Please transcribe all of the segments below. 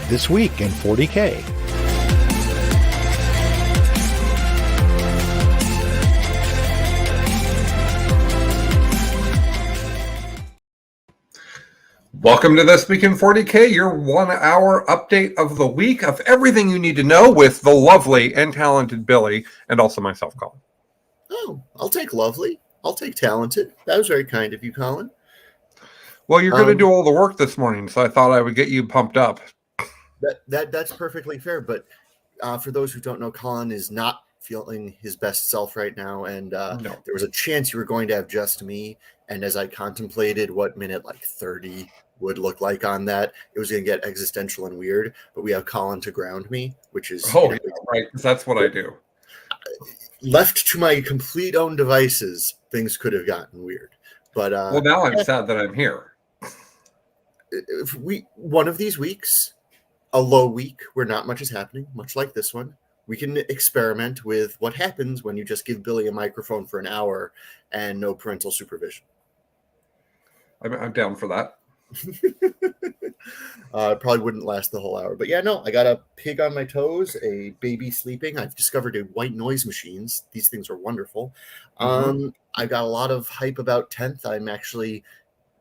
This week in 40K. Welcome to This Week in 40K, your 1 hour update of the week of everything you need to know with the lovely and talented Billy, and also myself, Colin. Oh, I'll take lovely. I'll take talented. That was very kind of you, Colin. Well, you're going to do all the work this morning, so I thought I would get you pumped up. That's perfectly fair, but for those who don't know, Colin is not feeling his best self right now, and No. There was a chance you were going to have just me, and as I contemplated what minute 30 would look like on that, it was going to get existential and weird, but we have Colin to ground me, which is right, because that's what I do. Left to my complete own devices, things could have gotten weird. But well, now I'm sad that I'm here. If one of these weeks, a low week where not much is happening, much like this one, we can experiment with what happens when you just give Billy a microphone for an hour and no parental supervision. I'm down for that. Probably wouldn't last the whole hour, but yeah, no, I got a pig on my toes, a baby sleeping. I've discovered white noise machines. These things are wonderful. I got a lot of hype about 10th. I'm actually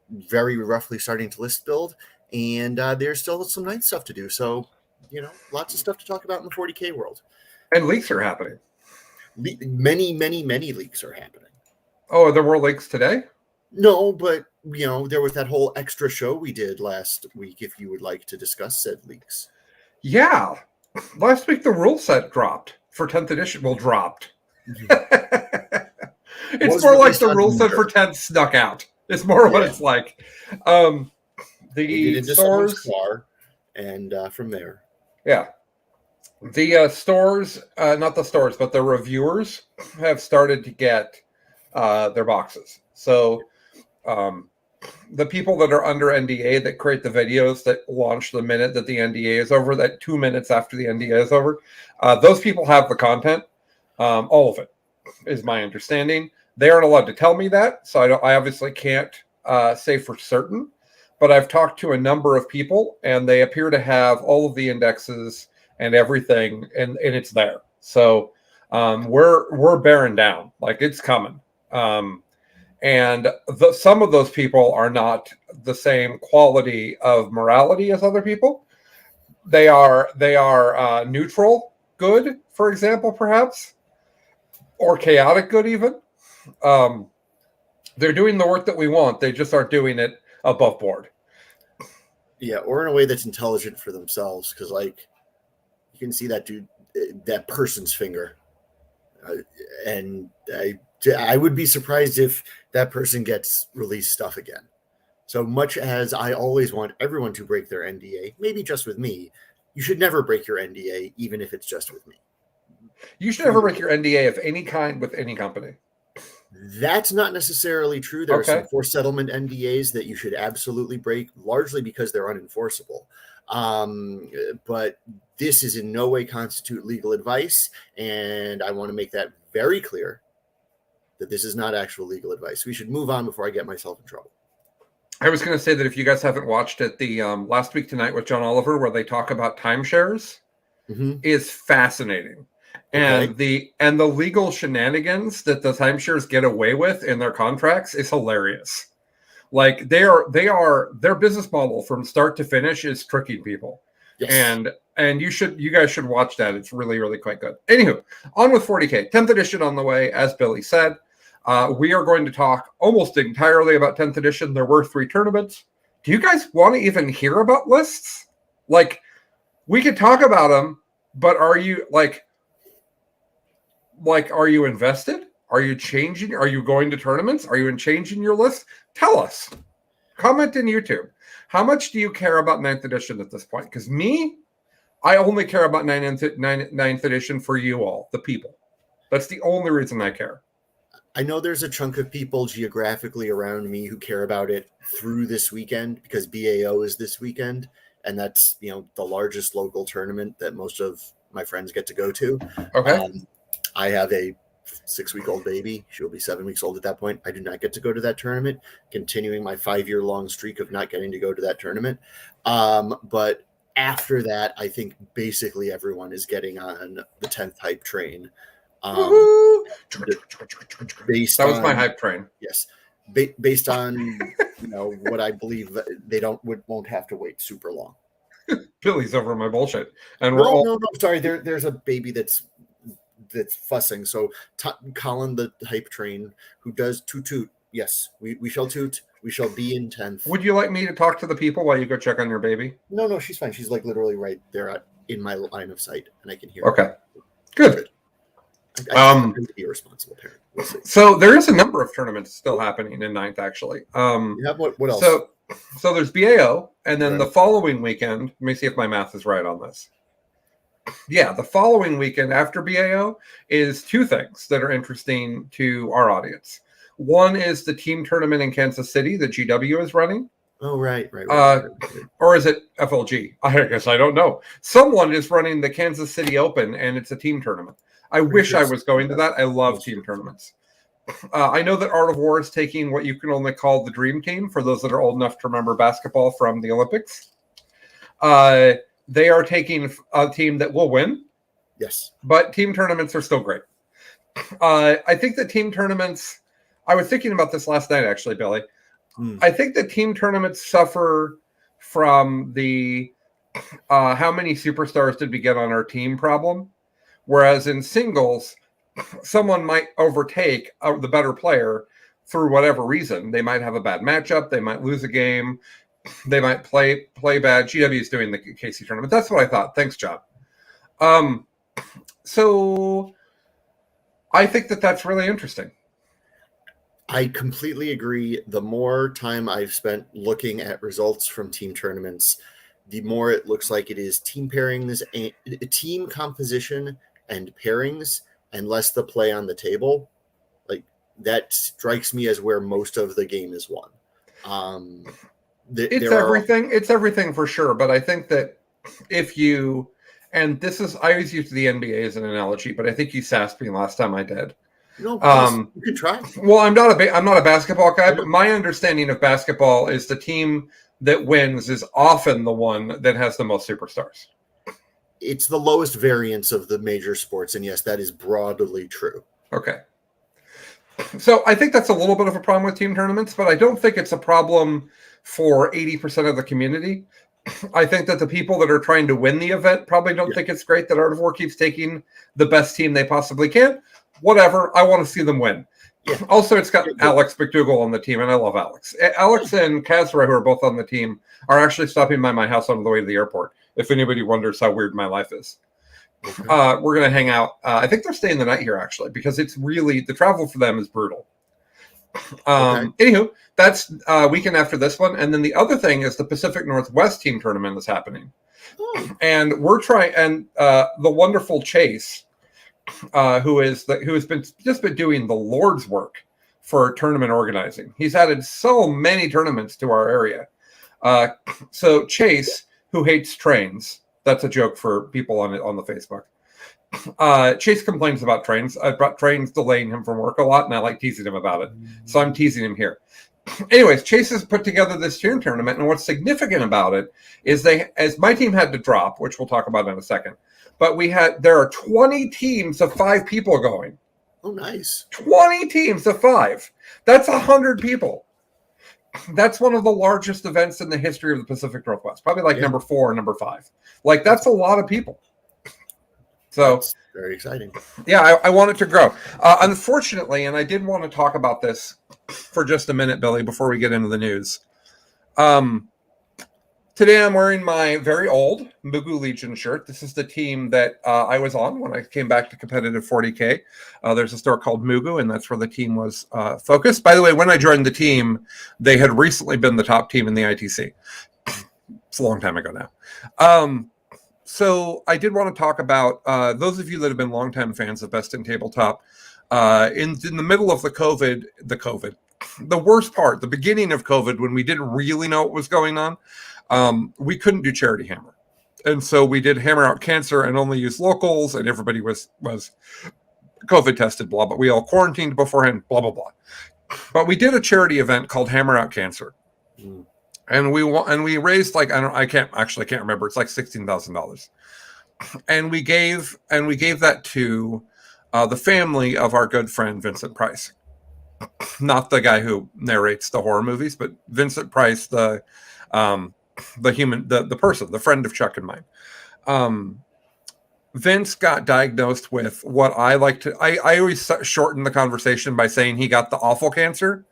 very roughly starting to list build, and there's still some nice stuff to do. So, lots of stuff to talk about in the 40K world. And leaks are happening. Many leaks are happening. Oh, there were leaks today? No, but there was that whole extra show we did last week. If you would like to discuss said leaks, yeah, last week the rule set dropped for 10th edition. Well, dropped. It's more like the rule set for 10th snuck out. It's more what it's like. The stores car, and from there, yeah, the stores, not the stores, but the reviewers have started to get their boxes. So. The people that are under NDA that create the videos that launch the minute that the NDA is over, that 2 minutes after the NDA is over, those people have the content. All of it is my understanding. They aren't allowed to tell me that, so I obviously can't say for certain, but I've talked to a number of people and they appear to have all of the indexes and everything, and it's there. So we're bearing down, like it's coming. And some of those people are not the same quality of morality as other people. They are neutral good, for example, perhaps, or chaotic good even. They're doing the work that we want. They just aren't doing it above board. Yeah, or in a way that's intelligent for themselves, because you can see that dude, that person's finger, and I would be surprised if that person gets released stuff again. So much as I always want everyone to break their NDA, maybe just with me, you should never break your NDA, even if it's just with me. You should never break your NDA of any kind with any company. That's not necessarily true. There are some forced settlement NDAs that you should absolutely break, largely because they're unenforceable. But this is in no way constitute legal advice, and I want to make that very clear that this is not actual legal advice. We should move on before I get myself in trouble. I was going to say that if you guys haven't watched it, the Last Week Tonight with John Oliver, where they talk about timeshares, is fascinating. And the legal shenanigans that the timeshares get away with in their contracts is hilarious. Like their business model from start to finish is tricking people. Yes. And you guys should watch that. It's really, really quite good. Anywho, on with 40K. 10th edition on the way, as Billy said. We are going to talk almost entirely about 10th edition. There were 3 tournaments. Do you guys want to even hear about lists? Like, we could talk about them, but are you are you invested? Are you changing? Are you going to tournaments? Are you changing your list? Tell us. Comment in YouTube. How much do you care about 9th edition at this point? Because I only care about 9th edition for you all, the people. That's the only reason I care. I know there's a chunk of people geographically around me who care about it through this weekend because BAO is this weekend, and that's the largest local tournament that most of my friends get to go to. Okay. I have a 6-week-old baby. She'll be 7 weeks old at that point. I do not get to go to that tournament, continuing my 5-year-long streak of not getting to go to that tournament. But after that, I think basically everyone is getting on the 10th hype train. Based That was on, my hype train. yes, based on what I believe they won't have to wait super long. Billy's over my bullshit, and No. Sorry, there's a baby that's fussing. So Colin, the hype train, who does toot. Yes, we shall toot. We shall be in 10th. Would you like me to talk to the people while you go check on your baby? No, she's fine. She's like literally right there in my line of sight, and I can hear Okay, her. Good. I'm going to be a responsible parent. We'll see. So there is a number of tournaments still happening in 9th, actually. What else? So there's BAO, and then the following weekend, let me see if my math is right on this. Yeah, the following weekend after BAO is two things that are interesting to our audience. One is the team tournament in Kansas City that GW is running. Oh, right. Or is it FLG? I guess I don't know. Someone is running the Kansas City Open, and it's a team tournament. I wish I was going to that. I love team tournaments. I know that Art of War is taking what you can only call the dream team for those that are old enough to remember basketball from the Olympics. They are taking a team that will win. Yes. But team tournaments are still great. I think that team tournaments, I was thinking about this last night, actually, Billy. I think that team tournaments suffer from the how many superstars did we get on our team problem. Whereas in singles, someone might overtake the better player through whatever reason. They might have a bad matchup. They might lose a game. They might play bad. GW is doing the KC tournament. That's what I thought. Thanks, John. So I think that that's really interesting. I completely agree. The more time I've spent looking at results from team tournaments, the more it looks like it is team pairings, team composition and pairings, and less the play on the table. Like that strikes me as where most of the game is won. It's everything for sure. But I think that if you, and this is, I always use the NBA as an analogy, but I think you sassed me last time I did. No, you can try. Well, I'm not a basketball guy, but my understanding of basketball is the team that wins is often the one that has the most superstars. It's the lowest variance of the major sports, and yes, that is broadly true. Okay. So I think that's a little bit of a problem with team tournaments, but I don't think it's a problem for 80% of the community. I think that the people that are trying to win the event probably don't think it's great that Art of War keeps taking the best team they possibly can. Whatever. I want to see them win. Yeah. Also, it's got Alex McDougall on the team, and I love Alex. Alex and Kazra, who are both on the team, are actually stopping by my house on the way to the airport, if anybody wonders how weird my life is. Okay. We're going to hang out. I think they're staying the night here, actually, because it's really, the travel for them is brutal. Anywho, that's weekend after this one. And then the other thing is the Pacific Northwest team tournament is happening. And we're trying, and the wonderful Chase, who has been doing the Lord's work for tournament organizing. He's added so many tournaments to our area. So Chase, who hates trains, that's a joke for people on the Facebook. Chase complains about trains. I've brought trains delaying him from work a lot, and I like teasing him about it. So I'm teasing him here. Anyways, Chase has put together this team tournament, and what's significant about it is as my team had to drop, which we'll talk about in a second, but there are 20 teams of 5 people going. Oh, nice. 20 teams of 5. That's 100 people. That's one of the largest events in the history of the Pacific Northwest. Probably like number 4 or number 5. Like, that's a lot of people. So that's very exciting. Yeah, I want it to grow. Unfortunately, and I did want to talk about this for just a minute, Billy, before we get into the news. Today I'm wearing my very old Mugu Legion shirt. This is the team that I was on when I came back to competitive 40K. There's a store called Mugu, and that's where the team was focused. By the way, when I joined the team, they had recently been the top team in the ITC. It's a long time ago now. So I did want to talk about those of you that have been longtime fans of Best in Tabletop. In the middle of the worst part, the beginning of COVID, when we didn't really know what was going on, we couldn't do Charity Hammer. And so we did Hammer Out Cancer and only use locals, and everybody was COVID tested, blah, but we all quarantined beforehand, blah, blah, blah. But we did a charity event called Hammer Out Cancer. and we raised like I can't remember. It's like $16,000, and we gave that to the family of our good friend Vincent Price, not the guy who narrates the horror movies, but Vincent Price, the person, the friend of Chuck and mine. Vince got diagnosed with what I like to. I always shorten the conversation by saying he got the awful cancer.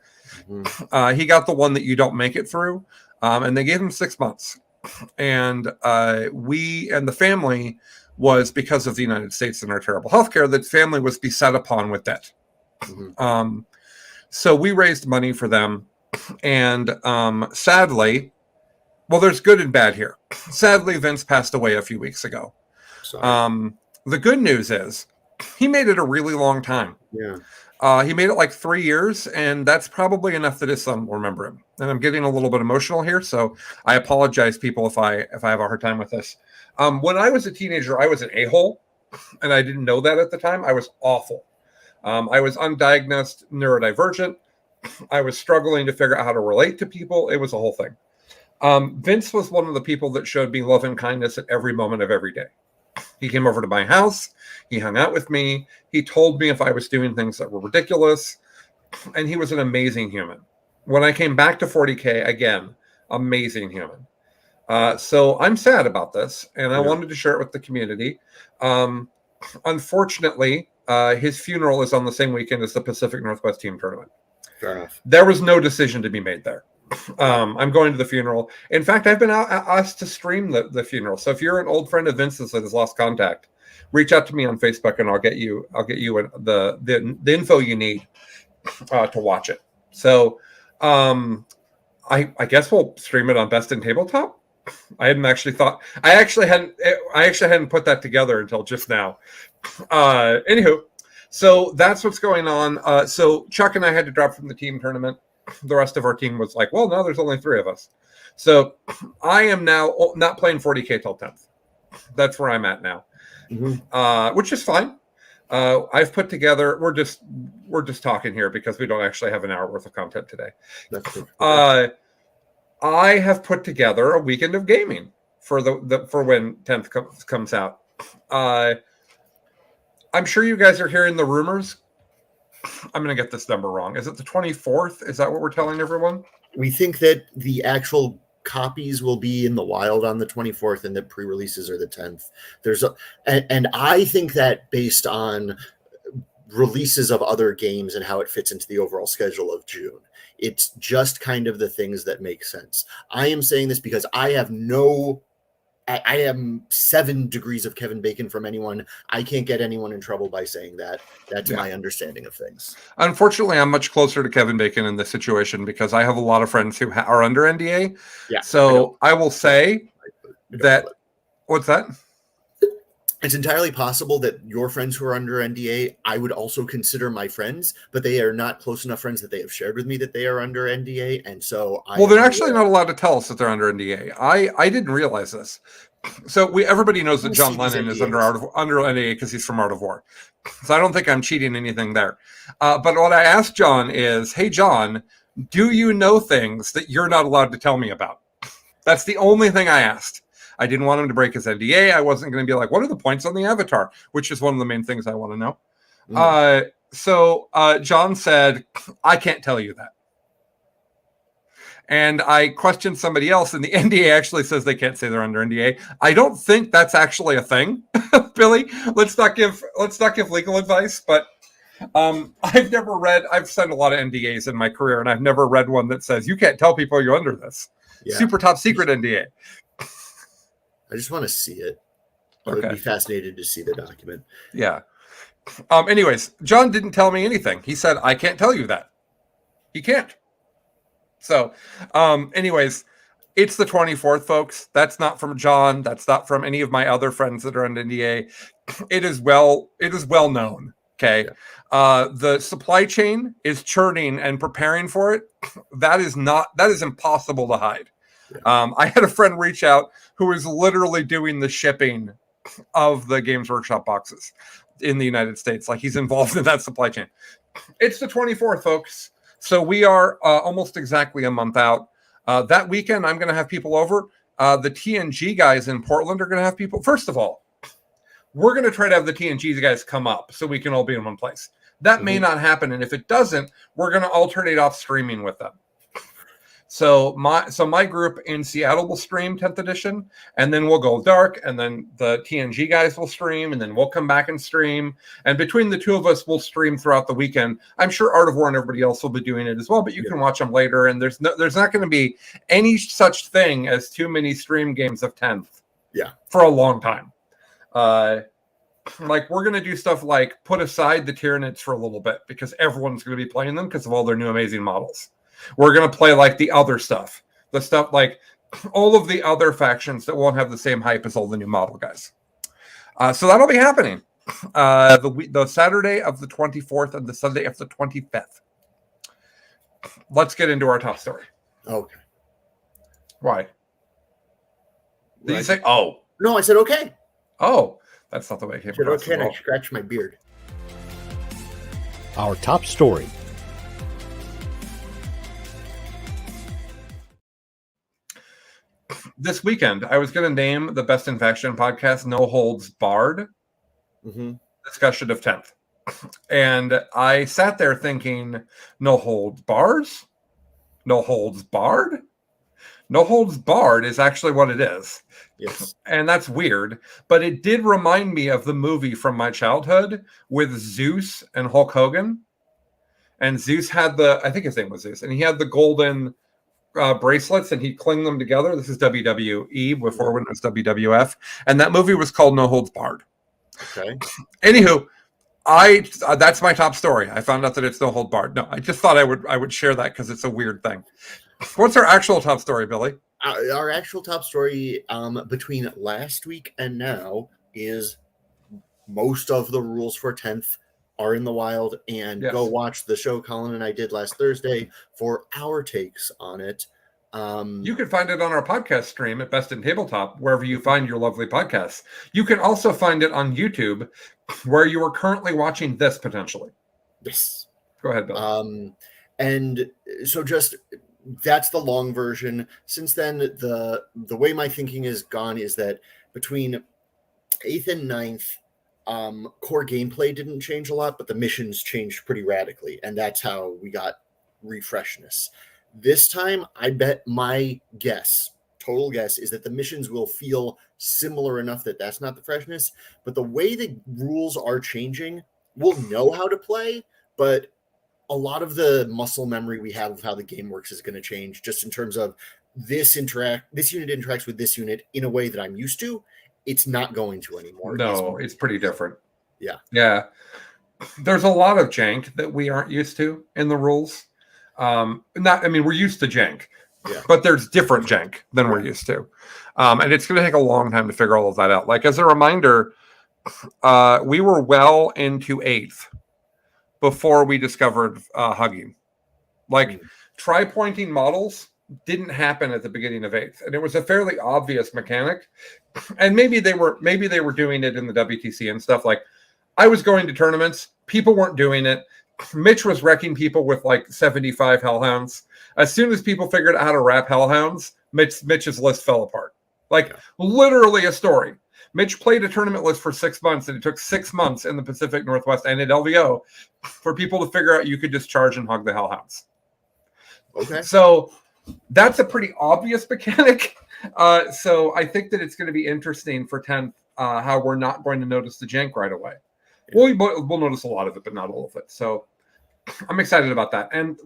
Mm-hmm. He got the one that you don't make it through, and they gave him 6 months. And we and the family was, because of the United States and our terrible healthcare, that family was beset upon with debt. Mm-hmm. So we raised money for them, and sadly, well, there's good and bad here. Sadly, Vince passed away a few weeks ago. The good news is he made it a really long time. Yeah. He made it like 3 years, and that's probably enough that his son will remember him. And I'm getting a little bit emotional here, so I apologize, people, if I have a hard time with this. When I was a teenager, I was an a-hole, and I didn't know that at the time. I was awful. I was undiagnosed neurodivergent. I was struggling to figure out how to relate to people. It was a whole thing. Vince was one of the people that showed me love and kindness at every moment of every day. He came over to my house. He hung out with me. He told me if I was doing things that were ridiculous. And he was an amazing human. When I came back to 40K, again, amazing human. So I'm sad about this, and I wanted to share it with the community. Unfortunately, his funeral is on the same weekend as the Pacific Northwest Team Tournament. Fair enough. There was no decision to be made there. I'm going to the funeral. In fact, I've been asked to stream the funeral. So if you're an old friend of Vince's that has lost contact, reach out to me on Facebook, and I'll get you the info you need to watch it. So I guess we'll stream it on Best in Tabletop. I actually hadn't put that together until just now. Anywho, so that's what's going on. So Chuck and I had to drop from the team tournament. The rest of our team was like, well, no, there's only 3 of us. So I am now not playing 40K till 10th. That's where I'm at now, which is fine. I've put together, we're just talking here because we don't actually have an hour worth of content today. I have put together a weekend of gaming for for when 10th comes out. I'm sure you guys are hearing the rumors. I'm going to get this number wrong. Is it the 24th? Is that what we're telling everyone? We think that the actual copies will be in the wild on the 24th, and the pre-releases are the 10th. And I think that based on releases of other games and how it fits into the overall schedule of June, it's just kind of the things that make sense. I am saying this because I am 7 degrees of Kevin Bacon from anyone. I can't get anyone in trouble by saying that. That's my understanding of things. Unfortunately, I'm much closer to Kevin Bacon in this situation because I have a lot of friends who are under NDA. Yeah. So I will say that. What's that? It's entirely possible that your friends who are under NDA, I would also consider my friends, but they are not close enough friends that they have shared with me that they are under NDA. And so they're actually not allowed to tell us that they're under NDA. I didn't realize this. So everybody knows that John Lennon is under NDA because he's from Art of War. So I don't think I'm cheating anything there. But what I asked John is, hey, John, do you know things that you're not allowed to tell me about? That's the only thing I asked. I didn't want him to break his NDA. I wasn't going to be like, what are the points on the avatar? Which is one of the main things I want to know. So John said, I can't tell you that. And I questioned somebody else, and the NDA actually says they can't say they're under NDA. I don't think that's actually a thing, Billy. Let's not give legal advice, but I've signed a lot of NDAs in my career, and I've never read one that says you can't tell people you're under this. Yeah. Super top secret NDA. I just want to see it. I would be fascinated to see the document. Yeah. Anyways, John didn't tell me anything. He said, I can't tell you that. He can't. So, anyways, it's the 24th, folks. That's not from John. That's not from any of my other friends that are on NDA. It is well known. Okay. Yeah. The supply chain is churning and preparing for it. That is impossible to hide. Yeah. I had a friend reach out who is literally doing the shipping of the Games Workshop boxes in the United States. Like, he's involved in that supply chain. It's the 24th, folks. So we are almost exactly a month out. That weekend, I'm going to have people over. The TNG guys in Portland are going to have people. First of all, we're going to try to have the TNG guys come up so we can all be in one place. That may not happen, and if it doesn't, we're going to alternate off streaming with them. So my group in Seattle will stream 10th edition, and then we'll go dark, and then the TNG guys will stream, and then we'll come back and stream. And between the two of us, we'll stream throughout the weekend. I'm sure Art of War and everybody else will be doing it as well, but you can watch them later. And there's not going to be any such thing as too many stream games of 10th. Yeah, for a long time. Like we're going to do stuff like put aside the Tyranids for a little bit because everyone's going to be playing them because of all their new amazing models. We're going to play like the other stuff, the stuff like all of the other factions that won't have the same hype as all the new model guys. So that'll be happening the Saturday of the 24th and the Sunday of the 25th. Let's get into our top story. Okay. Why? Did you say, oh? No, I said okay. Oh, that's not the way it came across. Okay, and I scratched my beard. Our top story. This weekend, I was going to name the Best in Faction podcast No Holds Barred discussion of 10th. And I sat there thinking, no holds bars? No holds barred? No holds barred is actually what it is. Yes. And that's weird. But it did remind me of the movie from my childhood with Zeus and Hulk Hogan. And Zeus had I think his name was Zeus, and he had the golden bracelets and he'd cling them together. This is WWE before when it was WWF. And that movie was called No Holds Barred. Okay. Anywho, that's my top story. I found out that it's No Hold Barred. No, I just thought I would share that because it's a weird thing. What's our actual top story, Billy? Our actual top story between last week and now is most of the rules for 10th are in the wild, and go watch the show Colin and I did last Thursday for our takes on it. You can find it on our podcast stream at Best in Tabletop, wherever you find your lovely podcasts. You can also find it on YouTube, where you are currently watching this potentially. Yes. Go ahead, Bill. And so that's the long version. Since then, the way my thinking has gone is that between 8th and 9th, core gameplay didn't change a lot, but the missions changed pretty radically, and that's how we got refreshness. This time, I bet my total guess, is that the missions will feel similar enough that that's not the freshness, but the way the rules are changing, we'll know how to play, but a lot of the muscle memory we have of how the game works is going to change, just in terms of this unit interacts with this unit in a way that I'm used to. It's not going to anymore. No, it's pretty different. Yeah. Yeah. There's a lot of jank that we aren't used to in the rules. We're used to jank, but there's different jank than we're used to. And it's going to take a long time to figure all of that out. Like, as a reminder, we were well into 8th before we discovered hugging. Like, tri-pointing models didn't happen at the beginning of 8th, and it was a fairly obvious mechanic. And maybe they were doing it in the WTC and stuff. Like, I was going to tournaments, people weren't doing it. Mitch was wrecking people with like 75 hellhounds. As soon as people figured out how to wrap hellhounds, Mitch's list fell apart. Like, literally a story. Mitch played a tournament list for 6 months, and it took 6 months in the Pacific Northwest and at LVO for people to figure out you could just charge and hug the hellhounds. Okay. So that's a pretty obvious mechanic. So I think that it's going to be interesting for 10th how we're not going to notice the jank right away. Yeah. We'll notice a lot of it, but not all of it. So I'm excited about that. And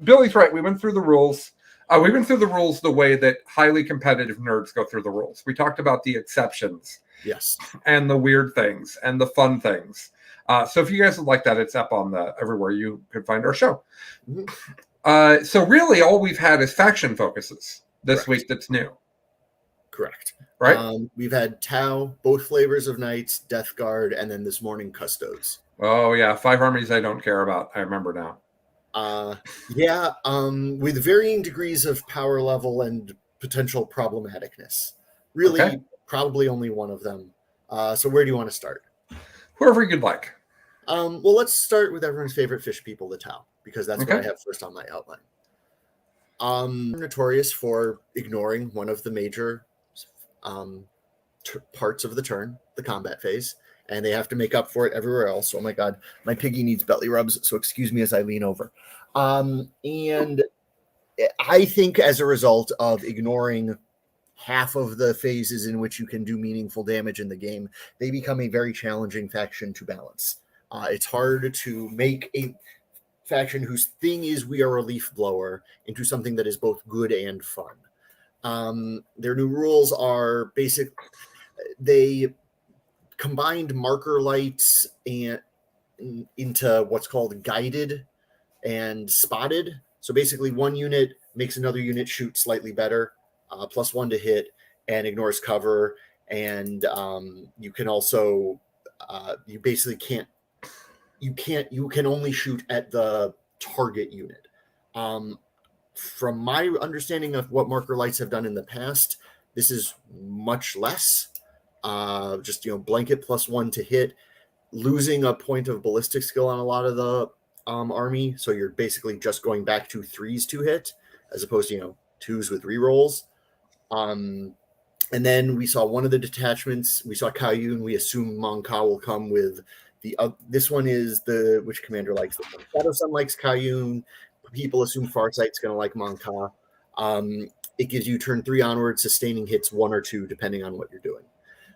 Billy's right. We went through the rules. We went through the rules the way that highly competitive nerds go through the rules. We talked about the exceptions. Yes. And the weird things and the fun things. So if you guys would like that, it's up on everywhere you could find our show. Mm-hmm. So really all we've had is faction focuses this week that's new. Correct. Right? We've had Tau, both flavors of Knights, Death Guard, and then this morning Custodes. Oh, yeah. 5 armies I don't care about. I remember now. With varying degrees of power level and potential problematicness. Really, probably only one of them. So where do you want to start? Wherever you'd like. Well, let's start with everyone's favorite fish people, the Tau, because that's what I have first on my outline. Notorious for ignoring one of the major parts of the turn, the combat phase, and they have to make up for it everywhere else. Oh my god, my piggy needs belly rubs, so excuse me as I lean over. And I think as a result of ignoring half of the phases in which you can do meaningful damage in the game, they become a very challenging faction to balance. It's hard to make a faction whose thing is we are a leaf blower into something that is both good and fun. Their new rules are basic. They combined marker lights and into what's called guided and spotted. So basically, one unit makes another unit shoot slightly better, +1 to hit, and ignores cover. And you can also, you basically can't. You can only shoot at the target unit. From my understanding of what marker lights have done in the past, this is much less. Just blanket +1 to hit, losing a point of ballistic skill on a lot of the army, so you're basically just going back to 3s to hit as opposed to 2s with rerolls. And then we saw one of the detachments. We saw Kayun. We assume Monka will come with the. This one is the which commander likes this one. Shadow Sun likes Kayun. People assume Farsight's going to like Monka. It gives you turn 3 onward, sustaining hits 1 or 2 depending on what you're doing.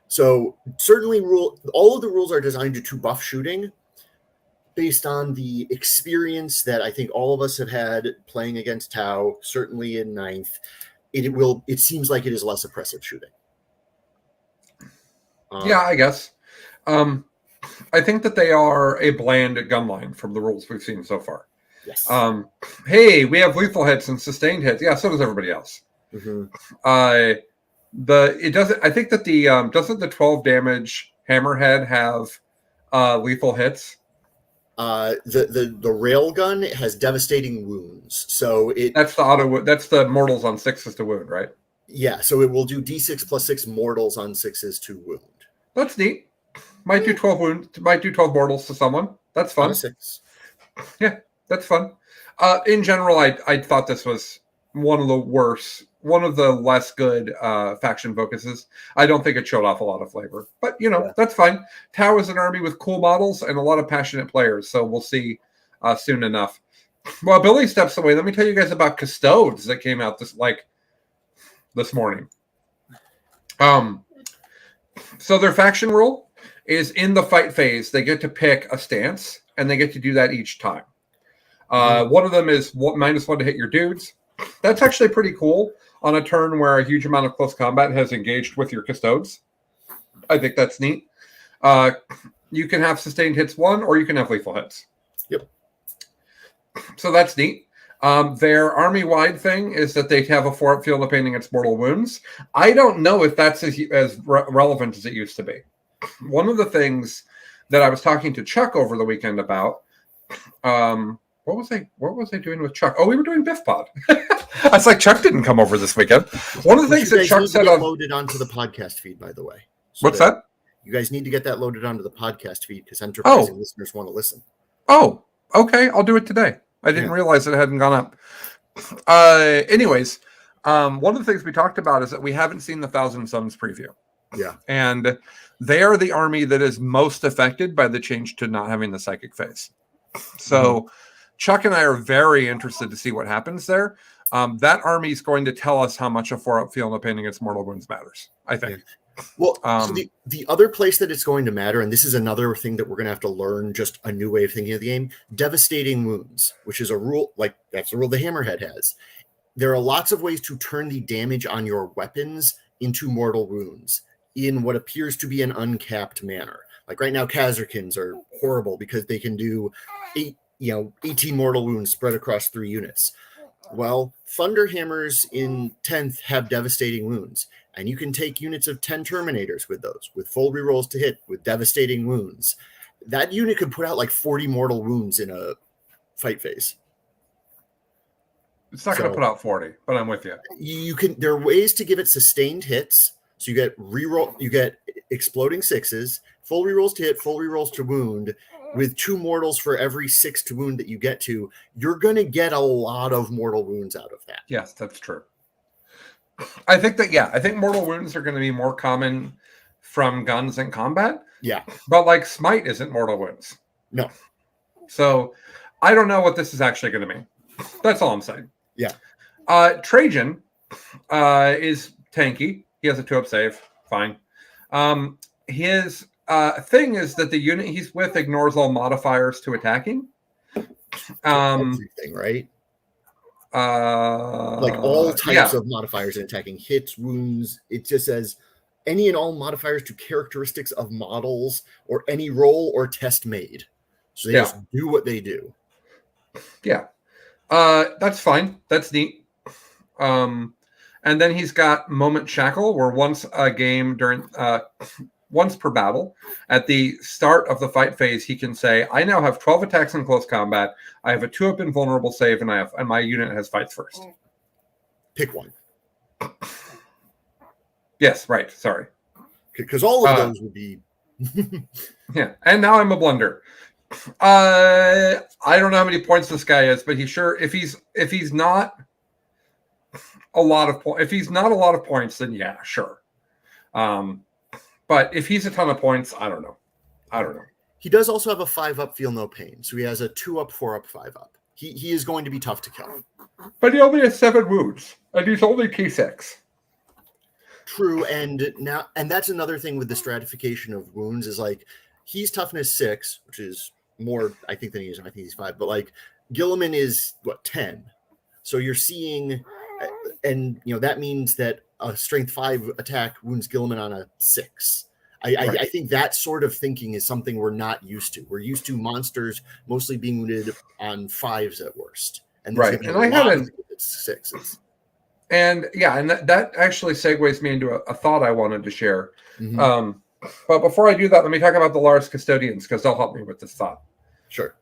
So certainly, all of the rules are designed to buff shooting, based on the experience that I think all of us have had playing against Tau, certainly in 9th. It seems like it is less oppressive shooting. Yeah, I guess. I think that they are a bland gun line from the rules we've seen so far. Yes. Hey, we have lethal hits and sustained hits. Yeah, so does everybody else. Mm-hmm. It doesn't. I think that the doesn't the 12 damage hammerhead have lethal hits? The railgun has devastating wounds, so that's the auto. That's the mortals on 6s to wound, right? Yeah, so it will do d6 +6 mortals on 6s to wound. That's neat. Might do 12 wounds. Might do 12 mortals to someone. That's fun. On a 6. Yeah, that's fun. In general, I thought this was one of the less good faction focuses. I don't think it showed off a lot of flavor, but that's fine. Tau is an army with cool models and a lot of passionate players, so we'll see soon enough. Well, Billy steps away. Let me tell you guys about Custodes that came out this morning. So their faction rule is in the fight phase. They get to pick a stance, and they get to do that each time. One of them is -1 to hit your dudes. That's actually pretty cool on a turn where a huge amount of close combat has engaged with your Custodes. I think that's neat. You can have sustained hits 1, or you can have lethal hits. Yep. So that's neat. Their army-wide thing is that they have a 4-up field of pain against mortal wounds. I don't know if that's as relevant as it used to be. One of the things that I was talking to Chuck over the weekend about, what was I doing with Chuck? Oh, we were doing Biff Pod. I was like, Chuck didn't come over this weekend. One of the things that Chuck said loaded onto the podcast feed, by the way. What's that? You guys need to get that loaded onto the podcast feed because enterprising listeners want to listen. Oh, okay. I'll do it today. I didn't realize it hadn't gone up. Anyways, one of the things we talked about is that we haven't seen the Thousand Suns preview. Yeah. And they are the army that is most affected by the change to not having the psychic phase. So Chuck and I are very interested to see what happens there. That army is going to tell us how much a 4-up field of pain against mortal wounds matters, I think. Yeah. Well, so the other place that it's going to matter, and this is another thing that we're going to have to learn, just a new way of thinking of the game, devastating wounds, which is a rule, that's a rule the Hammerhead has. There are lots of ways to turn the damage on your weapons into mortal wounds in what appears to be an uncapped manner. Like right now, Kazarkins are horrible because they can do 18 mortal wounds spread across 3 units. Well, Thunderhammers in 10th have devastating wounds, and you can take units of 10 Terminators with those, with full rerolls to hit, with devastating wounds. That unit could put out like 40 mortal wounds in a fight phase. It's not going to put out 40, but I'm with you. There are ways to give it sustained hits. So you get reroll, you get exploding 6s, full rerolls to hit, full rerolls to wound, with 2 mortals for every 6th wound that you get to, you're going to get a lot of mortal wounds out of that. Yes, that's true. I think mortal wounds are going to be more common from guns in combat. Yeah. But like smite isn't mortal wounds. No. So I don't know what this is actually going to mean. That's all I'm saying. Yeah. Trajan is tanky. He has a 2-up save. Fine. His thing is that the unit he's with ignores all modifiers to attacking. Everything, right? Like all types of modifiers in attacking, hits, wounds. It just says any and all modifiers to characteristics of models or any roll or test made. So they just do what they do. Yeah. That's fine. That's neat. And then he's got Moment Shackle, where once a game during once per battle, at the start of the fight phase, he can say, "I now have 12 attacks in close combat. I have a 2-up invulnerable save, and my unit has fights first." Pick one. Yes, right. Sorry, because all of those would be. Yeah, and now I'm a blunder. I don't know how many points this guy is, but if he's not a lot of points, then yeah, sure. But if he's a ton of points, I don't know. He does also have a 5-up feel no pain, so he has a 2-up, 4-up, 5-up. He is going to be tough to kill. But he only has 7 wounds, and he's only T6. True, and that's another thing with the stratification of wounds is like he's toughness 6, which is more I think than he is. I think he's 5, but like Gilliman is 10. So you're seeing, and that means that a strength 5 attack wounds Gilliman on a 6. I think that sort of thinking is something we're not used to. We're used to monsters mostly being wounded on 5s at worst, and right. And I had 6s. And yeah, and that actually segues me into a thought I wanted to share. Mm-hmm. But before I do that, let me talk about the Lars custodians because they'll help me with this thought. Sure.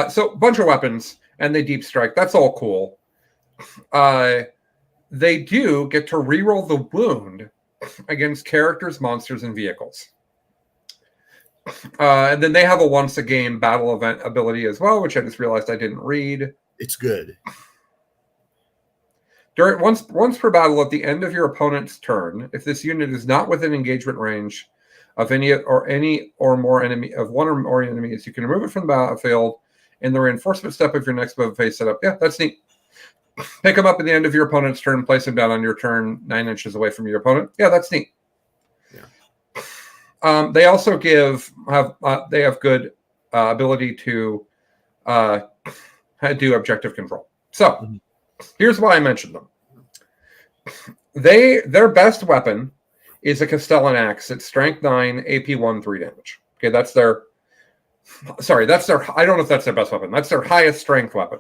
So bunch of weapons and they deep strike. That's all cool. They do get to reroll the wound against characters, monsters, and vehicles. And then they have a once a game battle event ability as well, which I just realized I didn't read. It's good. During once per battle at the end of your opponent's turn, if this unit is not within engagement range of any or more enemy of one or more enemies, you can remove it from the battlefield in the reinforcement step of your next move phase setup. Yeah, that's neat. Pick them up at the end of your opponent's turn, place them down on your turn 9 inches away from your opponent. Yeah, that's neat. Yeah. They also have good ability to do objective control. So here's why I mentioned them. Their best weapon is a Castellan axe. It's strength 9, AP 1, 3 damage. Okay, that's their. I don't know if that's their best weapon. That's their highest strength weapon.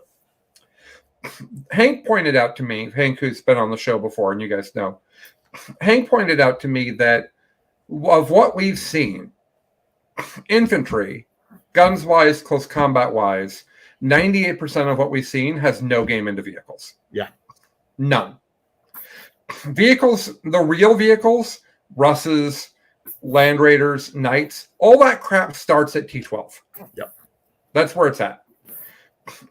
Hank pointed out to me, Hank, who's been on the show before, and you guys know, Hank pointed out to me that of what we've seen, infantry, guns-wise, close combat-wise, 98% of what we've seen has no game into vehicles. Yeah. None. Vehicles, the real vehicles, Russes, Land Raiders, Knights, all that crap starts at T12. Yep. That's where it's at.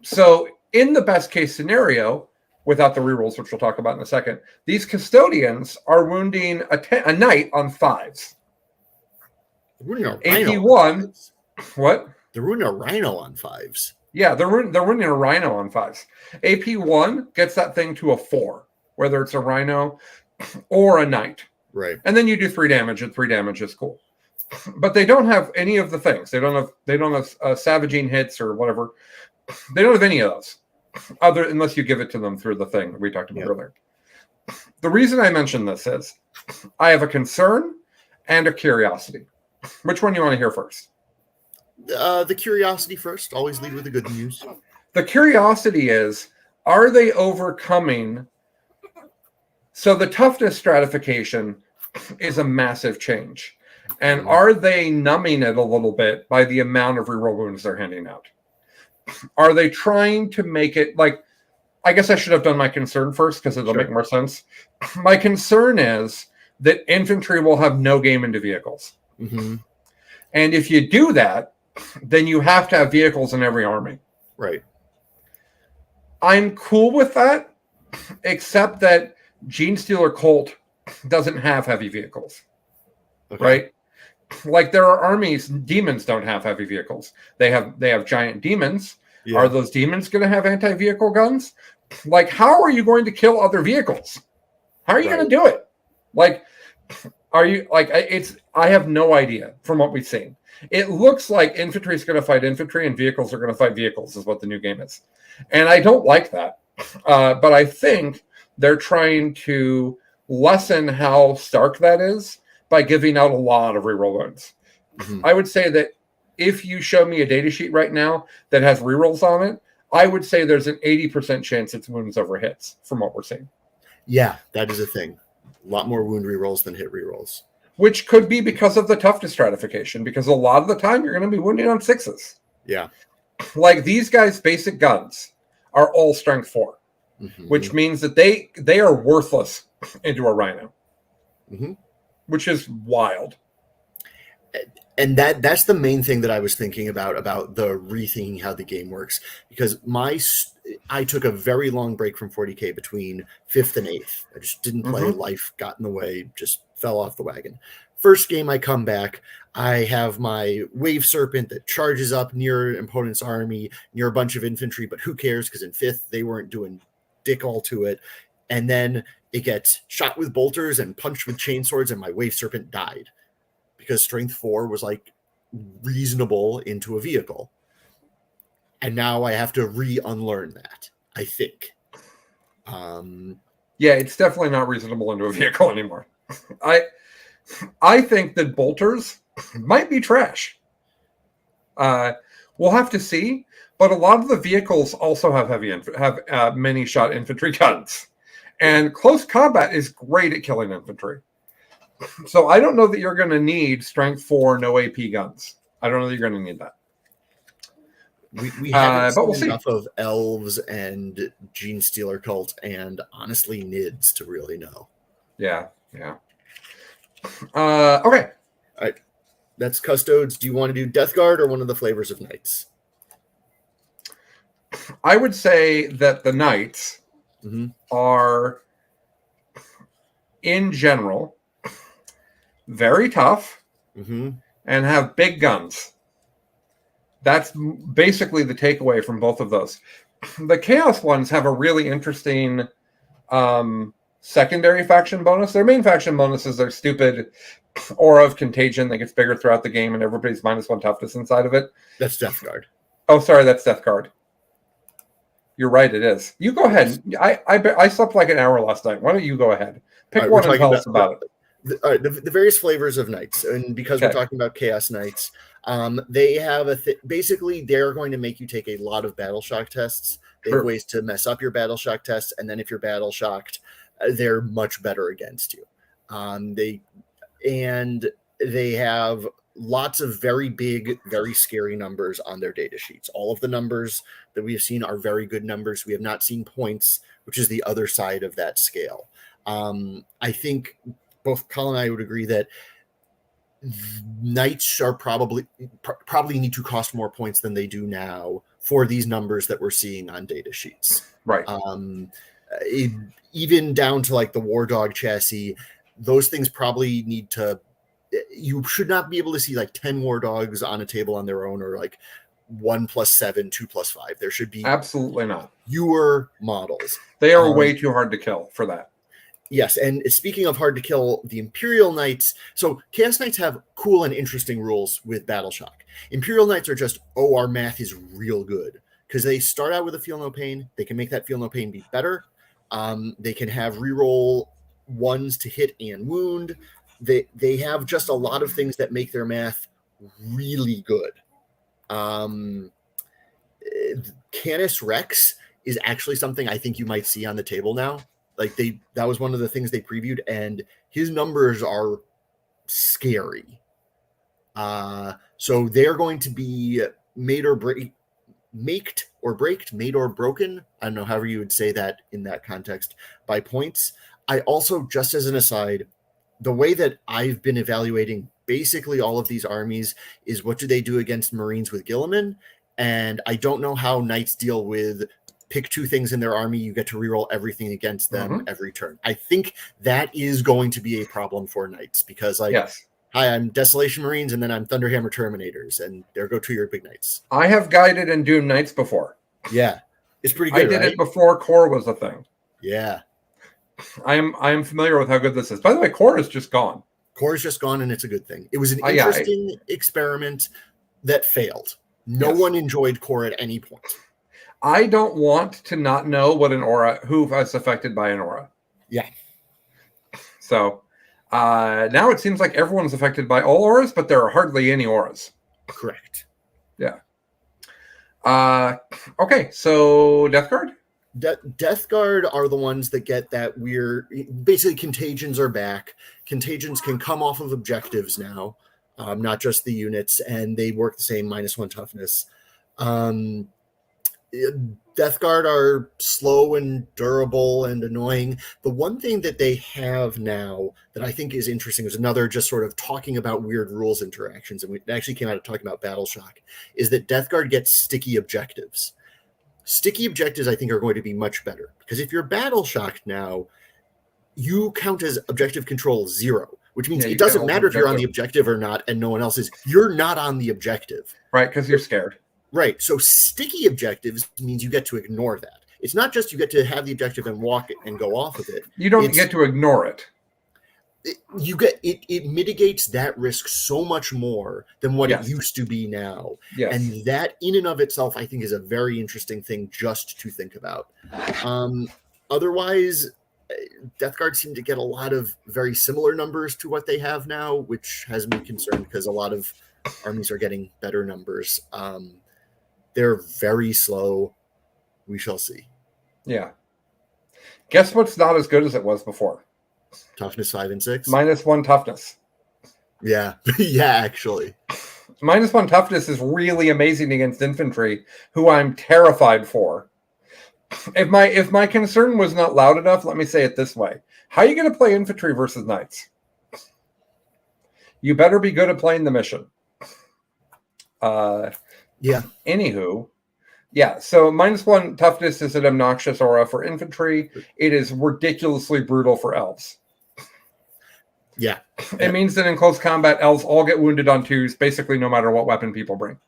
So in the best case scenario, without the rerolls, which we'll talk about in a second, these custodians are wounding a knight on 5s. AP1, what? They're wounding a rhino on 5s. Yeah, they're wounding a rhino on 5s. AP1 gets that thing to a 4, whether it's a rhino or a knight. Right. And then you do 3 damage, and 3 damage is cool. But they don't have any of the things. They don't have savaging hits or whatever. They don't have any of those, unless you give it to them through the thing that we talked about earlier. The reason I mention this is I have a concern and a curiosity. Which one do you want to hear first? The curiosity first. Always lead with the good news. The curiosity is, are they overcoming? So the toughness stratification is a massive change. And are they numbing it a little bit by the amount of reroll wounds they're handing out? Are they trying to make it like, I guess I should have done my concern first because it'll make more sense. My concern is that infantry will have no game into vehicles. Mm-hmm. And if you do that, then you have to have vehicles in every army. Right. I'm cool with that, except that Gene Stealer Colt doesn't have heavy vehicles. Okay. Right? Like there are armies, demons don't have heavy vehicles. They have giant demons. Yeah. Are those demons going to have anti-vehicle guns? Like, how are you going to kill other vehicles? How are you going to do it? Like, are you like I have no idea from what we've seen. It looks like infantry is going to fight infantry and vehicles are going to fight vehicles is what the new game is. And I don't like that. But I think they're trying to lessen how stark that is by giving out a lot of reroll wounds. Mm-hmm. I would say that if you show me a data sheet right now that has rerolls on it, I would say there's an 80% chance it's wounds over hits from what we're seeing. Yeah, that is a thing. A lot more wound rerolls than hit rerolls. Which could be because of the toughness stratification, because a lot of the time you're going to be wounding on 6s. Yeah. Like these guys' basic guns are all strength 4, which means that they are worthless into a rhino, which is wild. And that's the main thing that I was thinking about the rethinking how the game works, because I took a very long break from 40K between 5th and 8th. I just didn't play. Life got in the way, just fell off the wagon. First game I come back, I have my Wave Serpent that charges up near an opponent's army, near a bunch of infantry, but who cares, because in 5th they weren't doing dick all to it. And then it gets shot with bolters and punched with chainswords, and my Wave Serpent died. Because strength 4 was like reasonable into a vehicle. And now I have to unlearn that, I think. Yeah, it's definitely not reasonable into a vehicle anymore. I think that bolters might be trash. We'll have to see, but a lot of the vehicles also have many shot infantry guns. And close combat is great at killing infantry. So I don't know that you're going to need strength 4, no AP guns. I don't know that you're going to need that. We haven't seen enough of elves and Gene Stealer Cult and honestly NIDs to really know. Yeah. Okay. All right. That's Custodes. Do you want to do Death Guard or one of the flavors of Knights? I would say that the Knights are, in general, very tough and have big guns. That's basically the takeaway from both of those. The Chaos ones have a really interesting secondary faction bonus. Their main faction bonuses are stupid Aura of Contagion that gets bigger throughout the game and everybody's -1 toughness inside of it. That's Death Guard. Oh, sorry, that's Death Guard. You're right, it is. You go ahead. I slept like an hour last night. Why don't you go ahead? Pick one and tell us about it. The various flavors of Knights, and because we're talking about Chaos Knights, they have basically they're going to make you take a lot of battle shock tests. They have ways to mess up your battle shock tests, and then if you're battle shocked, they're much better against you. They have lots of very big, very scary numbers on their data sheets. All of the numbers that we have seen are very good numbers. We have not seen points, which is the other side of that scale. I think both Colin and I would agree that Knights are probably need to cost more points than they do now for these numbers that we're seeing on data sheets. Right. Even down to like the War Dog chassis, those things probably need to. You should not be able to see like 10 War Dogs on a table on their own, or like 1+7, 2+5. There should be absolutely not fewer models. They are way too hard to kill for that. Yes, and speaking of hard to kill, the Imperial Knights. So Chaos Knights have cool and interesting rules with Battle Shock. Imperial Knights are just, our math is real good. Because they start out with a Feel No Pain. They can make that Feel No Pain be better. They can have reroll 1s to hit and wound. They have just a lot of things that make their math really good. Canis Rex is actually something I think you might see on the table now. Like that was one of the things they previewed, and his numbers are scary. So they're going to be made or broken. I don't know, however you would say that in that context, by points. I also, just as an aside, the way that I've been evaluating basically all of these armies is what do they do against Marines with Gilliman? And I don't know how Knights deal with pick 2 things in their army. You get to reroll everything against them every turn. I think that is going to be a problem for Knights because, like, hi, I'm Desolation Marines, and then I'm Thunderhammer Terminators, and there go 2 your big Knights. I have guided and Doom Knights before. Yeah, it's pretty good. I did it before Core was a thing. Yeah, I am familiar with how good this is. By the way, Core is just gone. Core is just gone, and it's a good thing. It was an interesting experiment that failed. No one enjoyed Core at any point. I don't want to not know what an aura, who is affected by an aura. Yeah. So now it seems like everyone's affected by all auras, but there are hardly any auras. Correct. Yeah. Okay, so Death Guard? Death Guard are the ones that get that weird... Basically, contagions are back. Contagions can come off of objectives now, not just the units, and they work the same -1 toughness. Death Guard are slow and durable and annoying. The one thing that they have now that I think is interesting is another just sort of talking about weird rules interactions, and we actually came out of talking about Battle Shock, is that Death Guard gets sticky objectives. Sticky objectives, I think, are going to be much better, because if you're Battle Shocked now, you count as objective control 0, which means it doesn't matter if you're on the objective or not and no one else is. You're not on the objective. Right, because you're scared. Right. So sticky objectives means you get to ignore that. It's not just you get to have the objective and walk it and go off of it. You don't get to ignore it. It mitigates that risk so much more than what it used to be now. Yes. And that in and of itself, I think, is a very interesting thing just to think about. Otherwise, Death Guard seem to get a lot of very similar numbers to what they have now, which has me concerned because a lot of armies are getting better numbers. They're very slow. We shall see. Yeah. Guess what's not as good as it was before? Toughness 5 and 6. -1 toughness. Yeah. Yeah, actually. -1 toughness is really amazing against infantry, who I'm terrified for. If my concern was not loud enough, let me say it this way. How are you going to play infantry versus knights? You better be good at playing the mission. Yeah. Anywho, yeah, so -1 toughness is an obnoxious aura for infantry. It is ridiculously brutal for elves. Yeah. It means that in close combat, elves all get wounded on 2s, basically no matter what weapon people bring.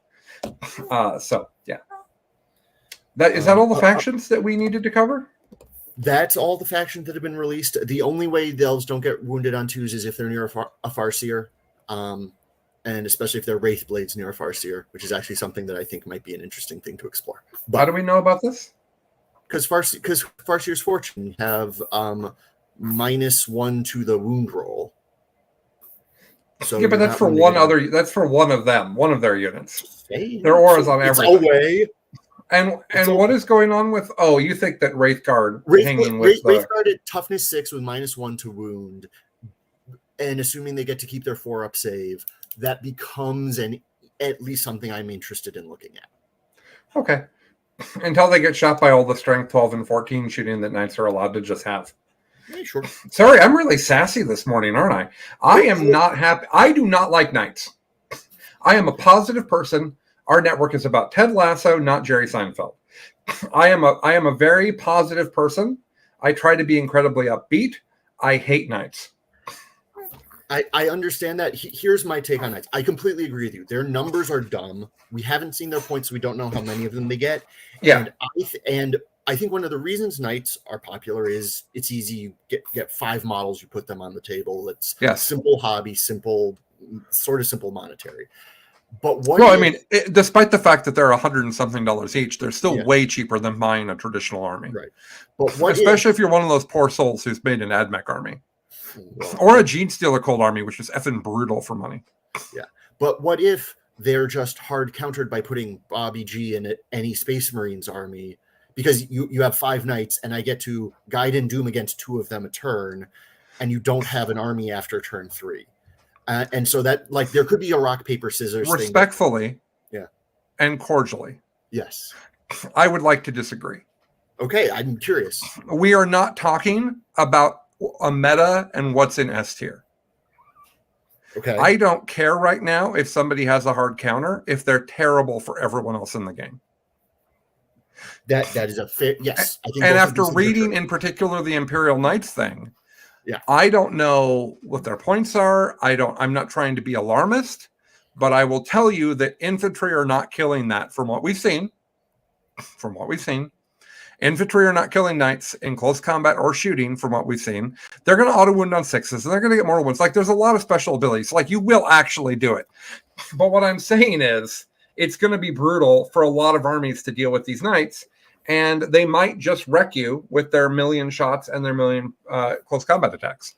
So, yeah. Is that all the factions that we needed to cover? That's all the factions that have been released. The only way the elves don't get wounded on 2s is if they're near a Farseer. And especially if they're Wraith Blades near a Farseer, which is actually something that I think might be an interesting thing to explore. But, how do we know about this? Because Farseer's Fortune have -1 to the wound roll. So yeah, but that's for one other. That's for one of them, one of their units. Hey, their auras on everything. It's away. And what is going on with? Oh, you think that Wraith Guard Wraith Guard at toughness 6 with -1 to wound, and assuming they get to keep their 4-up save, that becomes at least something I'm interested in looking at. Okay. Until they get shot by all the strength 12 and 14 shooting that knights are allowed to just have. Yeah, sure. Sorry, I'm really sassy this morning, aren't I? I am not happy. I do not like knights. I am a positive person. Our network is about Ted Lasso, not Jerry Seinfeld. I am a very positive person. I try to be incredibly upbeat. I hate knights. I understand that. Here's my take on knights. I completely agree with you. Their numbers are dumb. We haven't seen their points, so we don't know how many of them they get. Yeah. And I think one of the reasons knights are popular is it's easy. You get 5 models, you put them on the table. It's simple hobby, simple monetary. But despite the fact that they're $100 and something each, they're still way cheaper than buying a traditional army. Right. But especially if you're one of those poor souls who's made an AdMech army. Or a Gene Stealer Cold army, which is effing brutal for money. Yeah. But what if they're just hard countered by putting Bobby G in any Space Marines army? Because you have 5 knights, and I get to guide and doom against 2 of them a turn, and you don't have an army after turn 3. And so that, there could be a rock, paper, scissors respectfully, thing. And cordially. Yes. I would like to disagree. Okay, I'm curious. We are not talking about a meta and what's in S tier. Okay. I don't care right now if somebody has a hard counter if they're terrible for everyone else in the game. That is a fair, yes. I think And both of after these things are reading true. in particular the Imperial Knights thing, Yeah. I don't know what their points are. I'm not trying to be alarmist, but I will tell you that infantry are not killing that from what we've seen. From what we've seen. Infantry are not killing knights in close combat or shooting, from what we've seen. They're going to auto wound on 6s, and they're going to get more wounds. Like, there's a lot of special abilities. Like, you will actually do it. But what I'm saying is, it's going to be brutal for a lot of armies to deal with these knights, and they might just wreck you with their million shots and their million close combat attacks.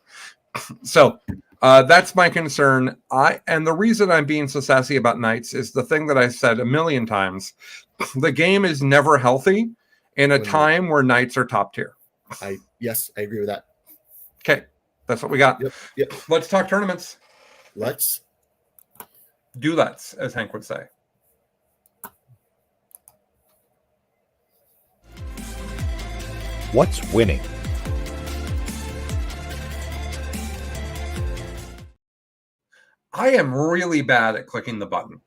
So that's my concern. And the reason I'm being so sassy about knights is the thing that I said a million times. The game is never healthy in a time where knights are top tier. Yes, I agree with that. Okay, that's what we got. Yep. Let's talk tournaments. Let's. Let's, as Hank would say. What's winning? I am really bad at clicking the button.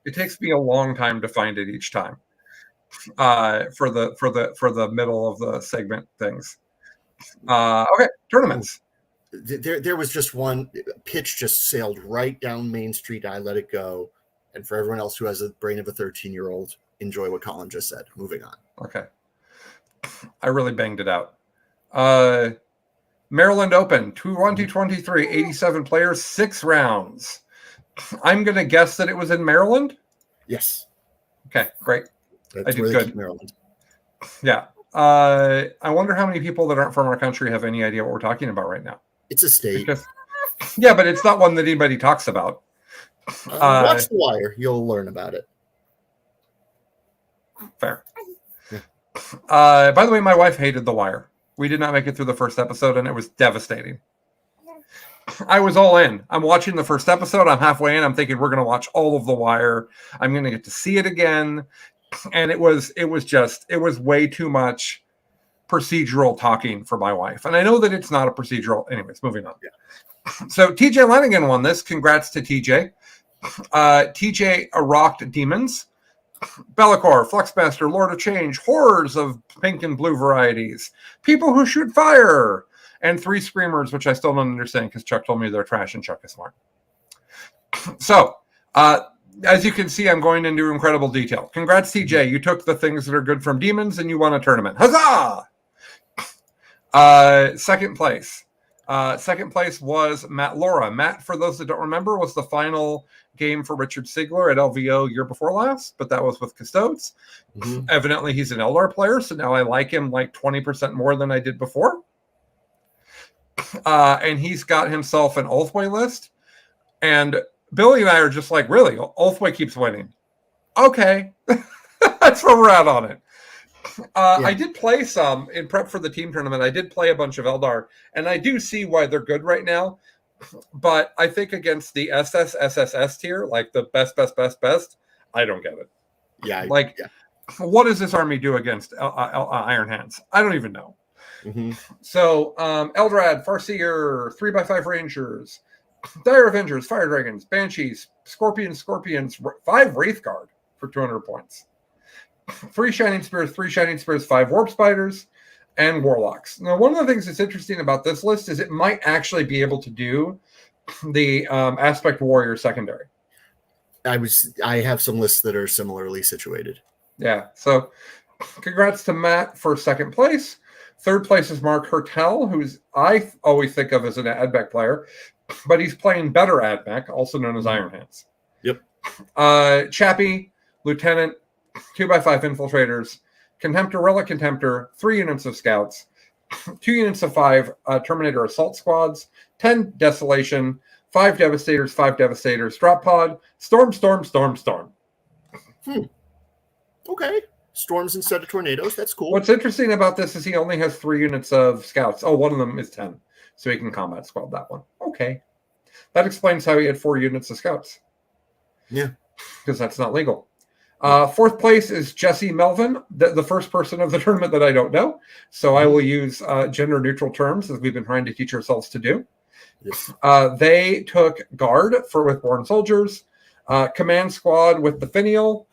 It takes me a long time to find it each time. For the middle of the segment things. Okay, tournaments. There was just one pitch just sailed right down Main Street. I let it go. And for everyone else who has a brain of a 13-year-old, enjoy what Colin just said. Moving on. Okay. I really banged it out. Maryland Open, 2023, 87 players, 6 rounds. I'm going to guess that it was in Maryland? Yes. Okay, great. That's where they keep Maryland. Yeah. I wonder how many people that aren't from our country have any idea what we're talking about right now. It's a state. Yeah, but it's not one that anybody talks about. Watch The Wire. You'll learn about it. Fair. Yeah. By the way, my wife hated The Wire. We did not make it through the first episode, and it was devastating. I was all in. I'm watching the first episode. I'm halfway in. I'm thinking we're going to watch all of The Wire. I'm going to get to see it again. And it was way too much procedural talking for my wife. And I know that it's not a procedural. Anyways, moving on. Yeah. So TJ Lanigan won this. Congrats to TJ. TJ rocked demons. Bellicor, Fluxmaster, Lord of Change, horrors of pink and blue varieties, people who shoot fire, and 3 screamers, which I still don't understand because Chuck told me they're trash and Chuck is smart. So, as you can see, I'm going into incredible detail. Congrats, TJ. You took the things that are good from demons and you won a tournament. Huzzah! Second place. Second place was Matt Laura. Matt, for those that don't remember, was the final game for Richard Sigler at LVO year before last, but that was with Custodes. Mm-hmm. Evidently, he's an Eldar player, so now I like him like 20% more than I did before. And he's got himself an Ulthway list. And Billy and I are just like, really? Ulthway keeps winning. Okay. That's where we're at on it. I did play some in prep for the team tournament. I did play a bunch of Eldar, and I do see why they're good right now. But I think against the SSS tier, like the best, I don't get it. Yeah. What does this army do against Iron Hands? I don't even know. Mm-hmm. So, Eldrad, Farseer, 3x5 Rangers, Dire Avengers, Fire Dragons, Banshees, Scorpions, 5 Wraithguard for 200 points. 3 Shining Spears, 5 Warp Spiders, and Warlocks. Now, one of the things that's interesting about this list is it might actually be able to do the Aspect Warrior secondary. I have some lists that are similarly situated. Yeah, so congrats to Matt for second place. Third place is Mark Hertel, who's I always think of as an Admech player, but he's playing better Admech, also known as Iron Hands. Yep. Chappie, Lieutenant, 2x5 Infiltrators, Contemptor, Relic Contemptor, 3 units of Scouts, 2 units of 5 Terminator Assault Squads, 10 Desolation, 5 Devastators, Drop Pod, Storm. Okay. Storms instead of tornadoes. That's cool. What's interesting about this is he only has 3 units of Scouts. Oh, one of them is 10. So he can combat squad that one. Okay. That explains how he had 4 units of Scouts. Yeah. Because that's not legal. Fourth place is Jesse Melvin, the first person of the tournament that I don't know. So I will use gender-neutral terms, as we've been trying to teach ourselves to do. Yes. They took guard with Born Soldiers, command squad with the Finial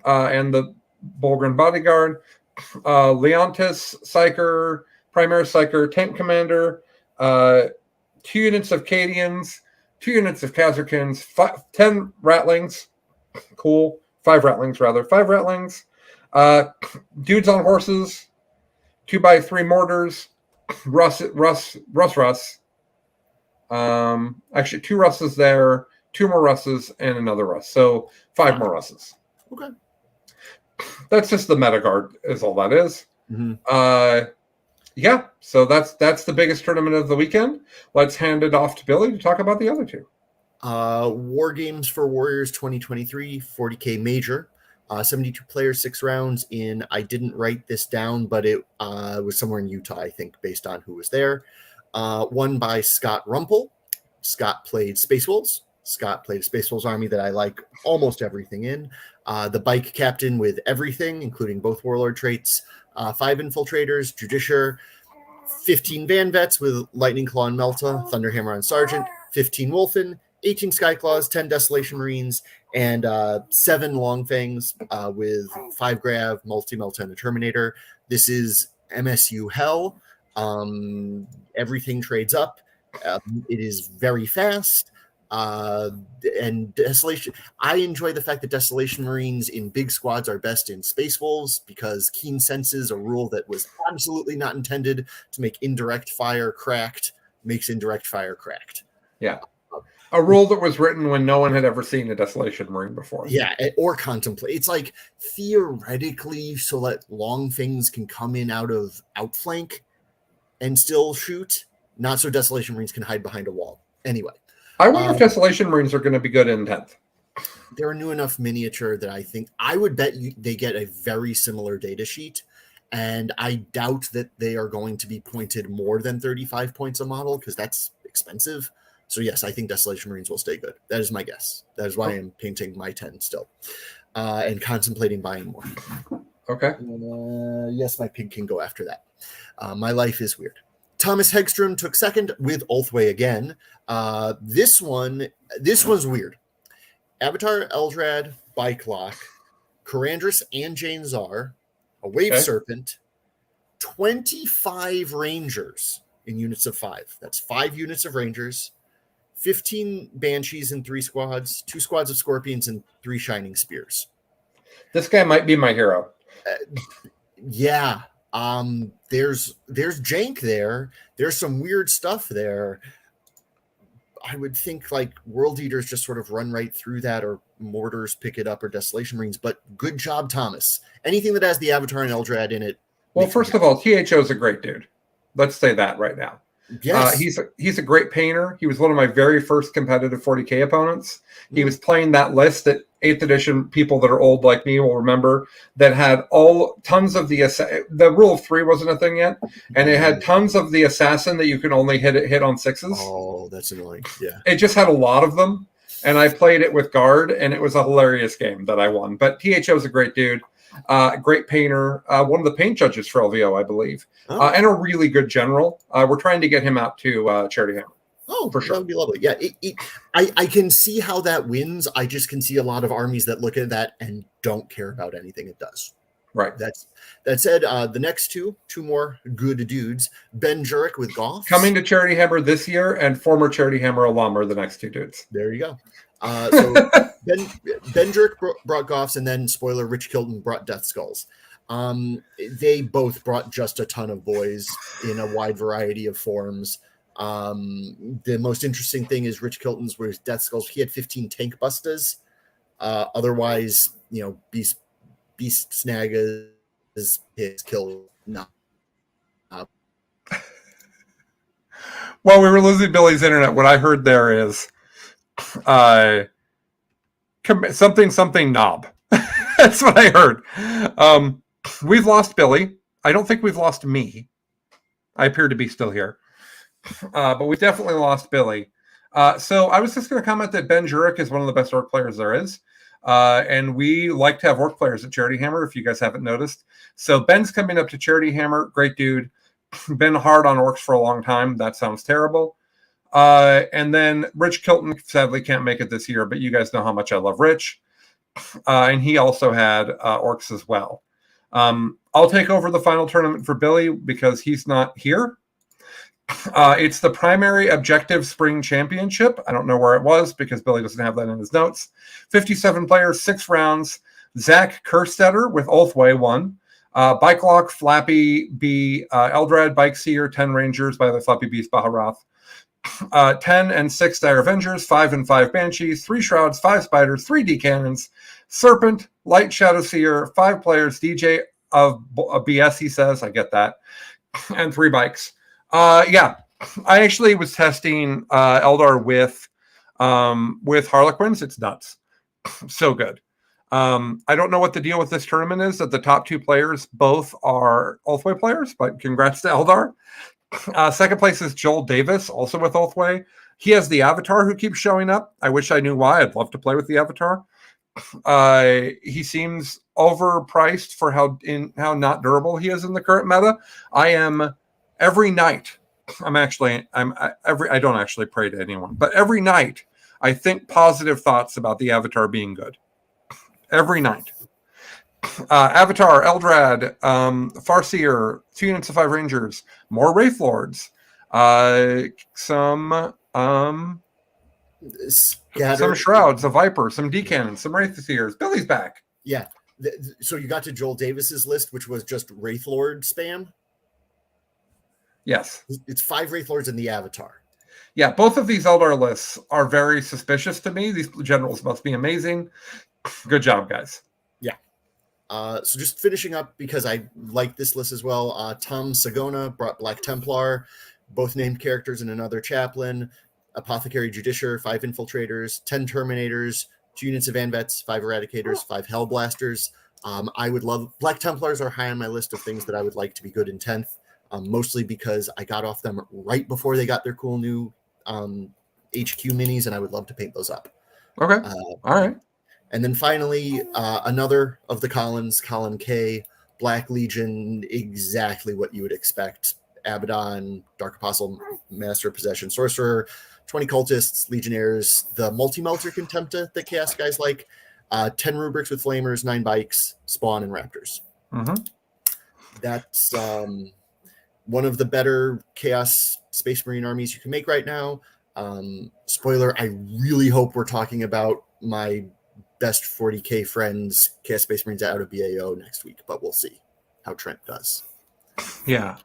and the Bulgren Bodyguard, Leontis Psyker, Primaris Psyker, Tank Commander, 2 units of Cadians, 2 units of Kazarkins, 10 Ratlings. Cool. 5 Ratlings, rather. 5 Ratlings. Dudes on horses, 2x3 mortars, Russ. Actually, 2 Russes there, 2 more Russes, and another Russ. So 5 more Russes. Okay. That's just the meta guard, is all that is. Mm-hmm. Yeah, so that's the biggest tournament of the weekend. Let's hand it off to Billy to talk about the other 2. War Games for Warriors 2023 40K Major. 72 players, 6 rounds in. I didn't write this down, but it was somewhere in Utah, I think, based on who was there. Won by Scott Rumpel. Scott played Space Wolves. Scott played a Space Wolves army that I like almost everything in. The bike captain with everything, including both warlord traits. 5 infiltrators, Judiciar. 15 Van Vets with Lightning Claw and Melta. Thunderhammer on Sergeant. 15 Wolfen. 18 Skyclaws, 10 Desolation Marines, and 7 Longfangs with 5 Grav, Multi-Melta, and a Terminator. This is MSU Hell. Everything trades up. It is very fast. And Desolation. I enjoy the fact that Desolation Marines in big squads are best in Space Wolves because Keen Senses, a rule that was absolutely not intended to make indirect fire cracked, makes indirect fire cracked. Yeah. A rule that was written when no one had ever seen a Desolation Marine before. Yeah, or contemplate. It's like theoretically so that long things can come in out of outflank and still shoot. Not so Desolation Marines can hide behind a wall. Anyway. I wonder if Desolation Marines are going to be good in 10th. They're a new enough miniature that I think I would bet they get a very similar data sheet. And I doubt that they are going to be pointed more than 35 points a model because that's expensive. So yes, I think Desolation Marines will stay good. That is my guess. That is why I'm painting my 10 still. And contemplating buying more. Okay. Yes, my pig can go after that. My life is weird. Thomas Hegstrom took second with Ulthway again. This one's weird. Avatar Eldrad, Bike Lock, Karandras and Jane Czar, a Wave Serpent, 25 Rangers in units of 5. That's 5 units of Rangers. 15 Banshees in 3 squads, 2 squads of Scorpions, and 3 Shining Spears. This guy might be my hero. Yeah. There's jank there. There's some weird stuff there. I would think like World Eaters just sort of run right through that, or Mortars pick it up, or Desolation Marines. But good job, Thomas. Anything that has the Avatar and Eldrad in it. Well, first of all, THO is a great dude. Let's say that right now. Yes. He's a great painter. He was one of my very first competitive 40K opponents. He was playing that list that 8th edition people that are old like me will remember, that had tons of the rule of 3 wasn't a thing yet, and it had tons of the assassin that you can only hit on 6s. Oh, that's annoying. Yeah. It just had a lot of them, and I played it with guard, and it was a hilarious game that I won. But THO is a great dude. Great painter, one of the paint judges for LVO, I believe, and a really good general. We're trying to get him out to Charity Hammer. Oh, for sure. That would be lovely. Yeah, I can see how that wins. I just can see a lot of armies that look at that and don't care about anything it does. Right. That said, the next two more good dudes. Ben Jurek with Goffs. Coming to Charity Hammer this year, and former Charity Hammer alum are the next 2 dudes. There you go. So Ben Jurek brought Goffs, and then, spoiler, Rich Kilton brought Death Skulls. They both brought just a ton of boys in a wide variety of forms. The most interesting thing is Rich Kilton's was Death Skulls. He had 15 Tank Bustas. Otherwise, Beast Snaggas, his kill. No. While we were losing Billy's internet, what I heard there is something knob. That's what I heard. We've lost Billy. I don't think we've lost me. I appear to be still here. But we definitely lost Billy. So I was just going to comment that Ben Jurek is one of the best orc players there is. And we like to have orc players at Charity Hammer, if you guys haven't noticed. So Ben's coming up to Charity Hammer. Great dude. Been hard on orcs for a long time. That sounds terrible. And then Rich Kilton sadly can't make it this year, but you guys know how much I love Rich. And he also had orcs as well. I'll take over the final tournament for Billy because he's not here. It's the primary objective spring championship. I don't know where it was because Billy doesn't have that in his notes. 57 players, 6 rounds. Zach Kerstetter with Ulthway won. Bike Lock, Flappy B, Eldrad, Bike Seer, 10 Rangers by the Flappy Beast Baharoth. 10 and 6 Dire Avengers, 5 and 5 Banshees, 3 Shrouds, 5 Spiders, 3 D Cannons, Serpent, Light Shadow Seer, 5 players, DJ of BS, he says. I get that. And 3 bikes. Yeah, I actually was testing Eldar with Harlequins. It's nuts. So good. I don't know what the deal with this tournament is, that the top 2 players both are Ulthway players, but congrats to Eldar. Second place is Joel Davis, also with Ulthway. He has the Avatar who keeps showing up. I wish I knew why. I'd love to play with the Avatar. He seems overpriced for how not durable he is in the current meta. I am every night. I don't actually pray to anyone, but every night I think positive thoughts about the Avatar being good. Every night. Avatar, Eldrad, Farseer, 2 units of 5 Rangers, more Wraith Lords, some Shrouds, a Viper, some D-Cannons, some Wraith Seers. Billy's back. Yeah. So you got to Joel Davis's list, which was just Wraith Lord spam? Yes. It's 5 Wraith Lords in the Avatar. Yeah, both of these Eldar lists are very suspicious to me. These generals must be amazing. Good job, guys. Yeah. So just finishing up, because I like this list as well, Tom Sagona brought Black Templar, both named characters and another chaplain, Apothecary Judiciar, 5 Infiltrators, 10 Terminators, 2 units of Anvets, 5 Eradicators, 5 Hellblasters. I would love... Black Templars are high on my list of things that I would like to be good in 10th, mostly because I got off them right before they got their cool new HQ minis, and I would love to paint those up. Okay. All right. And then finally, another of the Collins, Colin K, Black Legion, exactly what you would expect. Abaddon, Dark Apostle, Master of Possession, Sorcerer, 20 Cultists, Legionnaires, the Multi-Melter Contempta that Chaos guys like, 10 Rubrics with Flamers, 9 Bikes, Spawn, and Raptors. Mm-hmm. That's one of the better Chaos Space Marine armies you can make right now. Spoiler, I really hope we're talking about my best 40k friends, Chaos Space Marines out of BAO next week, but we'll see how Trent does. Yeah.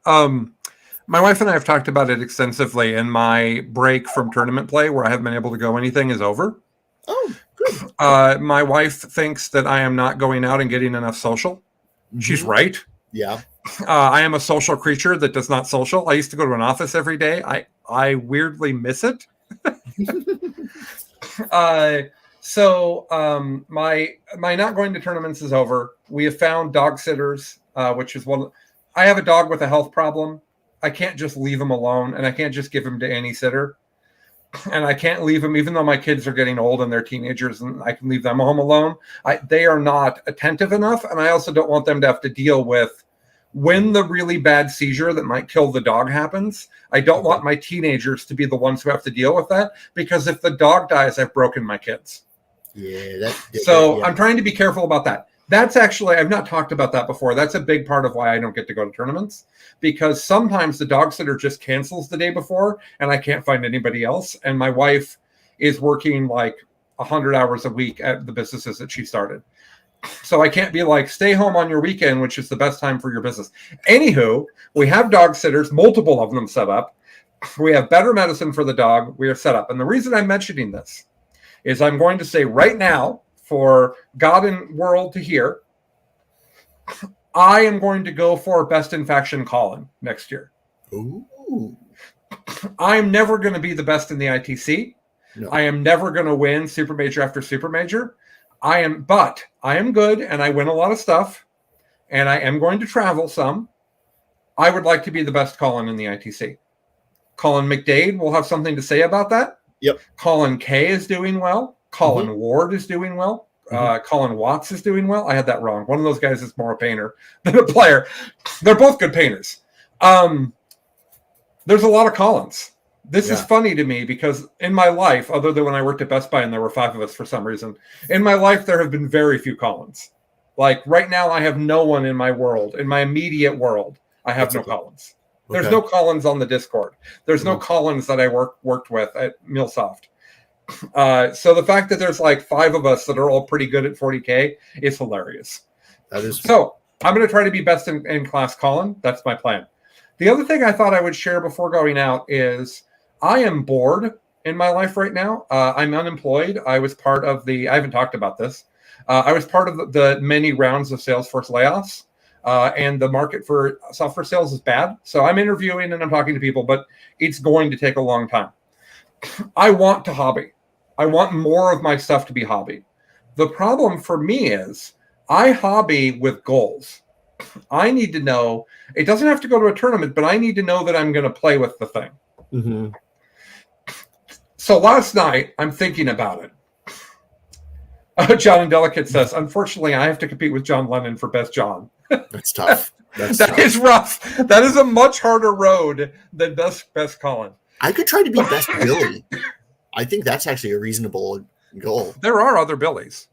My wife and I have talked about it extensively, and my break from tournament play, where I haven't been able to go anything, is over. Oh, good. My wife thinks that I am not going out and getting enough social. Mm-hmm. She's right. Yeah. I am a social creature that does not social. I used to go to an office every day. I weirdly miss it. So my not going to tournaments is over. We have found dog sitters, which is one. I have a dog with a health problem. I can't just leave him alone, and I can't just give him to any sitter. And I can't leave him, even though my kids are getting old and they're teenagers, and I can leave them home alone. They are not attentive enough, and I also don't want them to have to deal with when the really bad seizure that might kill the dog happens. I don't want my teenagers to be the ones who have to deal with that, because if the dog dies, I've broken my kids. Yeah. I'm trying to be careful about that. That's actually, I've not talked about that before. That's a big part of why I don't get to go to tournaments, because sometimes the dog sitter just cancels the day before and I can't find anybody else. And my wife is working like 100 hours a week at the businesses that she started. So I can't be like, stay home on your weekend, which is the best time for your business. Anywho, we have dog sitters, multiple of them set up. We have better medicine for the dog. We are set up. And the reason I'm mentioning this is I'm going to say right now, for God and world to hear, I am going to go for Best in Faction Colin next year. Ooh. I'm never going to be the best in the ITC. No. I am never going to win Super Major after Super Major. But I am good, and I win a lot of stuff, and I am going to travel some. I would like to be the best Colin in the ITC. Colin McDade will have something to say about that. Yep. Colin K is doing well. Colin Ward is doing well. Colin Watts is doing well. I had that wrong. One of those guys is more a painter than a player. They're both good painters. There's a lot of Collins. This is funny to me because in my life, other than when I worked at Best Buy and there were 5 of us for some reason, in my life, there have been very few Collins. Like right now, I have no one in my world, in my immediate world. I have no Collins. There's no Collins on the Discord. There's no Collins that I worked with at MuleSoft. So the fact that there's like 5 of us that are all pretty good at 40K is hilarious. That is so. I'm going to try to be best in class Colin. That's my plan. The other thing I thought I would share before going out is I am bored in my life right now. I'm unemployed. I was part of I haven't talked about this. I was part of the many rounds of Salesforce layoffs, and the market for software sales is bad. So I'm interviewing and I'm talking to people, but it's going to take a long time. I want to hobby. I want more of my stuff to be hobby. The problem for me is I hobby with goals. I need to know, it doesn't have to go to a tournament, but I need to know that I'm going to play with the thing. Mm-hmm. So last night, I'm thinking about it. John and Delicate says, unfortunately, I have to compete with John Lennon for Best John. That's tough. That is rough. That is a much harder road than Best Colin. I could try to be Best Billy. I think that's actually a reasonable goal. There are other Billies.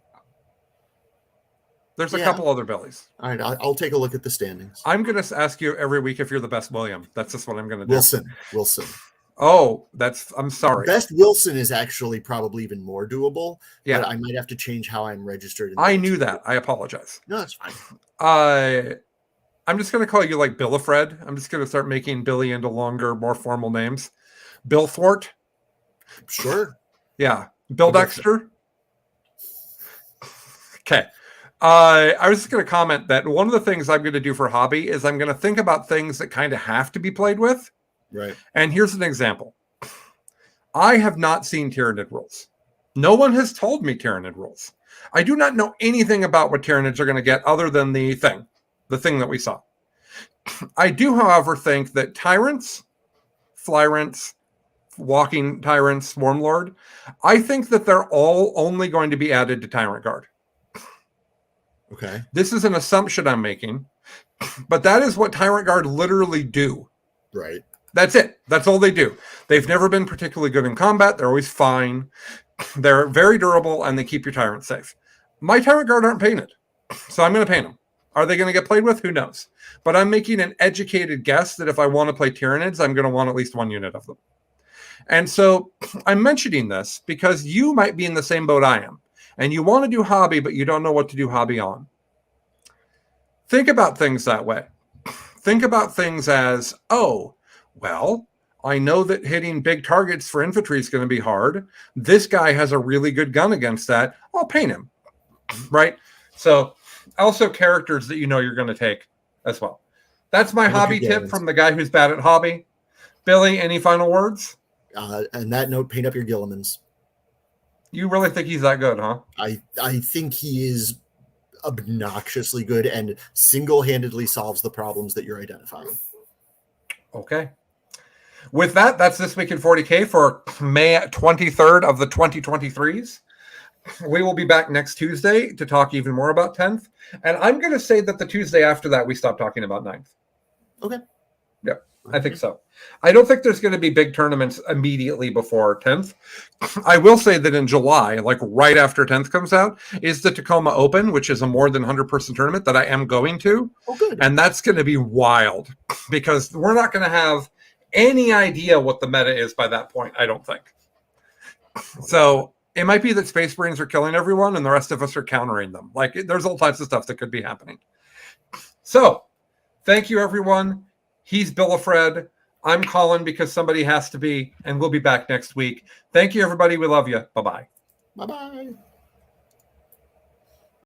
There's a couple other Billies. All right, I'll take a look at the standings. I'm going to ask you every week if you're the best William. That's just what I'm going to do. Wilson. Oh, I'm sorry. Best Wilson is actually probably even more doable. Yeah. But I might have to change how I'm registered. I knew that. I apologize. No, that's fine. I'm just going to call you like Billifred. I'm just going to start making Billy into longer, more formal names. Bill Thwart. Sure. Yeah. Bill Dexter. Okay. I was just going to comment that one of the things I'm going to do for hobby is I'm going to think about things that kind of have to be played with. Right. And here's an example. I have not seen Tyranid rules. No one has told me Tyranid rules. I do not know anything about what Tyranids are going to get other than the thing that we saw. I do, however, think that Tyrants, Flyrants, Walking Tyrants, Swarmlord, I think that they're all only going to be added to Tyrant Guard. Okay. This is an assumption I'm making, but that is what Tyrant Guard literally do. Right. That's it. That's all they do. They've never been particularly good in combat. They're always fine. They're very durable, and they keep your Tyrant safe. My Tyrant Guard aren't painted, so I'm going to paint them. Are they going to get played with? Who knows? But I'm making an educated guess that if I want to play Tyranids, I'm going to want at least one unit of them. And so I'm mentioning this because you might be in the same boat I am. And you want to do hobby, but you don't know what to do hobby on. Think about things that way. Think about things as, oh, well, I know that hitting big targets for infantry is going to be hard. This guy has a really good gun against that. I'll paint him, right? So also characters that you know you're going to take as well. That's my hobby tip from the guy who's bad at hobby. Billy, any final words? And that note, paint up your Gillimans. You really think he's that good, huh? I think he is obnoxiously good and single-handedly solves the problems that you're identifying. Okay. With that, that's This Week in 40K for May 23rd of the 2023s. We will be back next Tuesday to talk even more about 10th. And I'm going to say that the Tuesday after that, we stop talking about 9th. Okay. Yep, I think so. I don't think there's going to be big tournaments immediately before 10th. I will say that in July, like right after 10th comes out, is the Tacoma Open, which is a more than 100-person tournament that I am going to. Oh, good. And that's going to be wild because we're not going to have any idea what the meta is by that point, I don't think. So it might be that Space Marines are killing everyone and the rest of us are countering them. Like, there's all types of stuff that could be happening. So thank you, everyone. He's Billifred. I'm Colin because somebody has to be, and we'll be back next week. Thank you, everybody. We love you. Bye-bye. Bye-bye.